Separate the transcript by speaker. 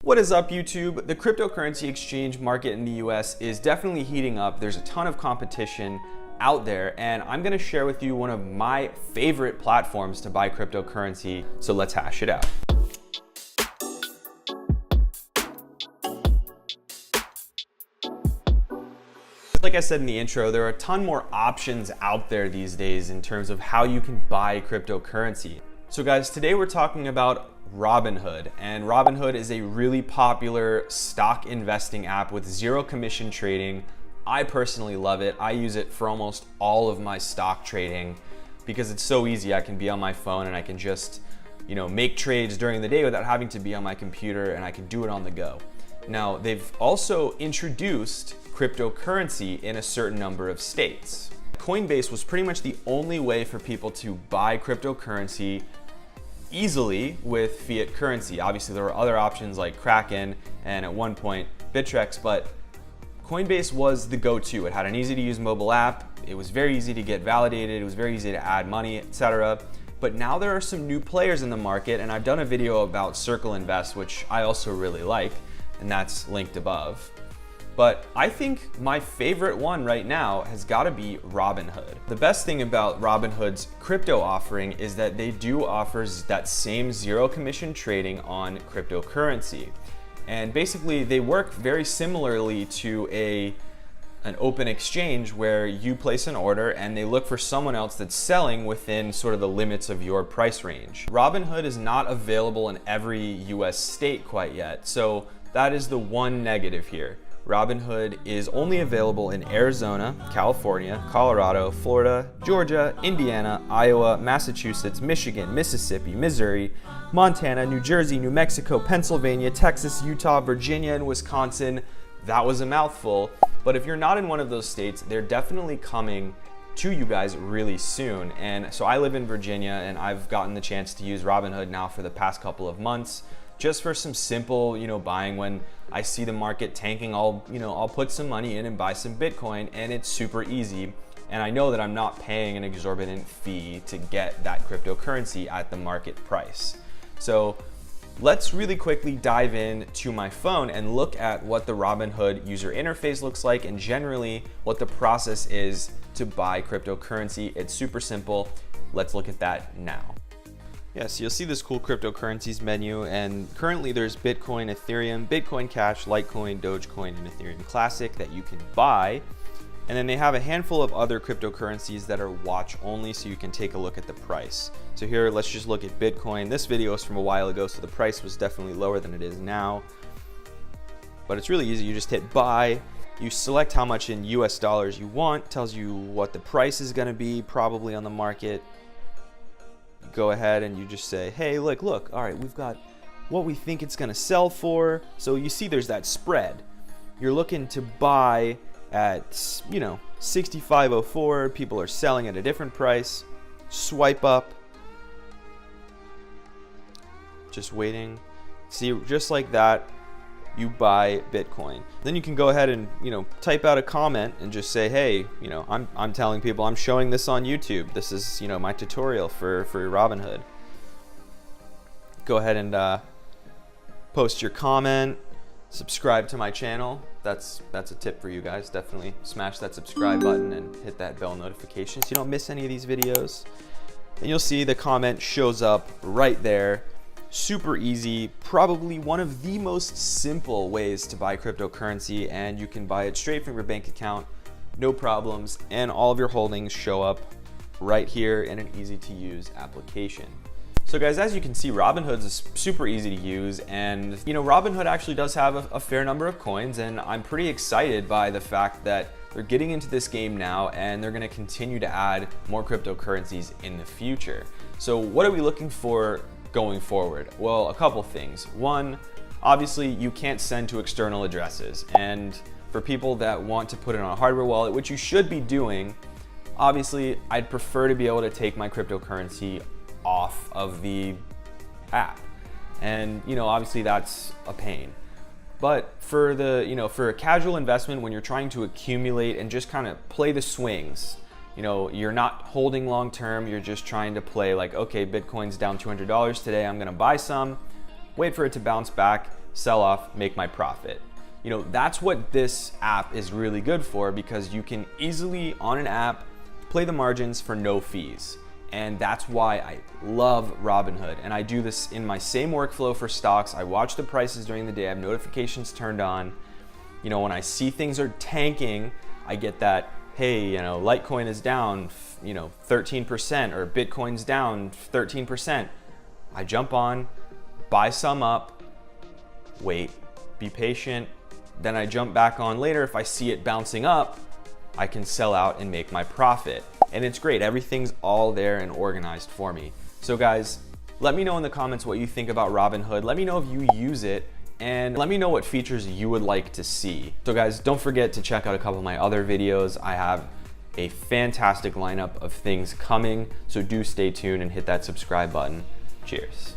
Speaker 1: What is up, YouTube? The cryptocurrency exchange market in the US is definitely heating up. There's a ton of competition out there, and I'm gonna share with you one of my favorite platforms to buy cryptocurrency. So let's hash it out. Like I said in the intro, there are a ton more options out there these days in terms of how you can buy cryptocurrency. So guys, today we're talking about Robinhood, and Robinhood is a really popular stock investing app with zero commission trading. I personally love it. I use it for almost all of my stock trading because it's so easy. I can be on my phone and I can just, make trades during the day without having to be on my computer, and I can do it on the go. Now, they've also introduced cryptocurrency in a certain number of states. Coinbase was pretty much the only way for people to buy cryptocurrency easily with fiat currency. Obviously, there were other options like Kraken and at one point Bittrex, but Coinbase was the go-to. It had an easy to use mobile app. It was very easy to get validated. It was very easy to add money, etc. But now there are some new players in the market, and I've done a video about Circle Invest, which I also really like, and that's linked above. But I think my favorite one right now has got to be Robinhood. The best thing about Robinhood's crypto offering is that they do offer that same zero commission trading on cryptocurrency. And basically they work very similarly to an open exchange where you place an order and they look for someone else that's selling within sort of the limits of your price range. Robinhood is not available in every US state quite yet, so that is the one negative here. Robinhood is only available in Arizona, California, Colorado, Florida, Georgia, Indiana, Iowa, Massachusetts, Michigan, Mississippi, Missouri, Montana, New Jersey, New Mexico, Pennsylvania, Texas, Utah, Virginia, and Wisconsin. That was a mouthful, but if you're not in one of those states, they're definitely coming to you guys really soon. And so I live in Virginia, and I've gotten the chance to use Robinhood now for the past couple of months, just for some simple, buying. When I see the market tanking, I'll put some money in and buy some Bitcoin, and it's super easy. And I know that I'm not paying an exorbitant fee to get that cryptocurrency at the market price. So let's really quickly dive in to my phone and look at what the Robinhood user interface looks like, and generally what the process is to buy cryptocurrency. It's super simple. Let's look at that now. Yeah, so you'll see this cool cryptocurrencies menu, and currently there's Bitcoin, Ethereum, Bitcoin Cash, Litecoin, Dogecoin, and Ethereum Classic that you can buy. And then they have a handful of other cryptocurrencies that are watch only, so you can take a look at the price. So here, let's just look at Bitcoin. This video is from a while ago, so the price was definitely lower than it is now. But it's really easy. You just hit buy. You select how much in US dollars you want, tells you what the price is gonna be probably on the market. Go ahead and you just say, hey, look, all right, we've got what we think it's gonna sell for. So you see there's that spread. You're looking to buy at, 65.04. People are selling at a different price. Swipe up. Just waiting. See, just like that, you buy Bitcoin. Then you can go ahead and type out a comment and just say, hey, I'm telling people I'm showing this on YouTube. This is my tutorial for Robinhood. Go ahead and post your comment. Subscribe to my channel. That's a tip for you guys. Definitely smash that subscribe button and hit that bell notification so you don't miss any of these videos. And you'll see the comment shows up right there. Super easy, probably one of the most simple ways to buy cryptocurrency, and you can buy it straight from your bank account, no problems, and all of your holdings show up right here in an easy to use application. So guys, as you can see, Robinhood is super easy to use, and Robinhood actually does have a fair number of coins, and I'm pretty excited by the fact that they're getting into this game now, and they're gonna continue to add more cryptocurrencies in the future. So what are we looking for going forward? Well, a couple things. One, obviously you can't send to external addresses, and for people that want to put it on a hardware wallet, which you should be doing, obviously I'd prefer to be able to take my cryptocurrency off of the app, and obviously that's a pain. But for for a casual investment, when you're trying to accumulate and just kind of play the swings, you're not holding long term, you're just trying to play like, okay, Bitcoin's down $200 today, I'm gonna buy some, wait for it to bounce back, sell off, make my profit. You know, that's what this app is really good for, because you can easily on an app play the margins for no fees. And that's why I love Robinhood. And I do this in my same workflow for stocks. I watch the prices during the day. I have notifications turned on. You know, when I see things are tanking, I get that, hey, you know, Litecoin is down, 13%, or Bitcoin's down 13%. I jump on, buy some up, wait, be patient. Then I jump back on later. If I see it bouncing up, I can sell out and make my profit. And it's great. Everything's all there and organized for me. So guys, let me know in the comments what you think about Robinhood. Let me know if you use it, and let me know what features you would like to see. So guys, don't forget to check out a couple of my other videos. I have a fantastic lineup of things coming, so do stay tuned and hit that subscribe button. Cheers.